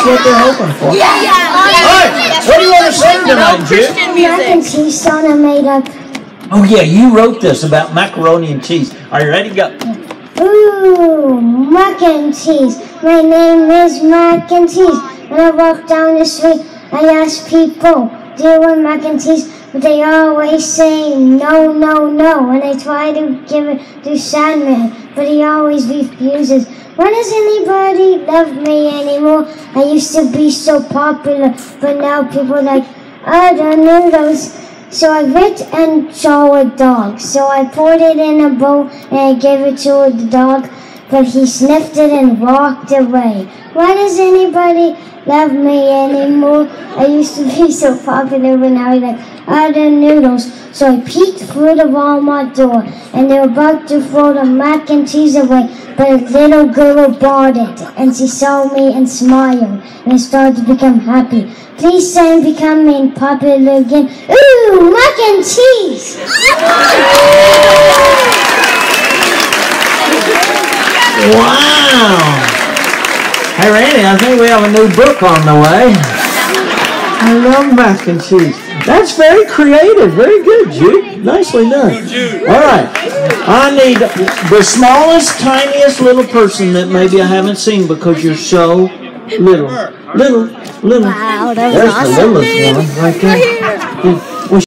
what they're hoping for. Yeah. All right, what do you want to sing tonight, Jude? Mac and cheese song I made up. Oh yeah, you wrote this about macaroni and cheese. Are you ready? Go. Ooh, mac and cheese. My name is Mac and Cheese. When I walk down the street, I ask people, do you want mac and cheese? But they always say no, no, no. And I try to give it to Sandman, but he always refuses. Why does anybody love me anymore? I used to be so popular, but now people like other noodles. So I went and saw a dog. So I poured it in a bowl and I gave it to the dog, but he sniffed it and walked away. Why does anybody love me anymore? I used to be so popular, but now I like other noodles. So I peeked through the Walmart door and they were about to throw the mac and cheese away, but a little girl bought it and she saw me and smiled and I started to become happy. Please say I'm becoming popular again. Ooh, mac and cheese! Wow! Hey Randy, I think we have a new book on the way. I love mac and cheese. That's very creative. Very good, Jude. Nicely done. All right. I need the smallest, tiniest little person that maybe I haven't seen because you're so little. Little. Wow, that was There's awesome. the littlest one right there.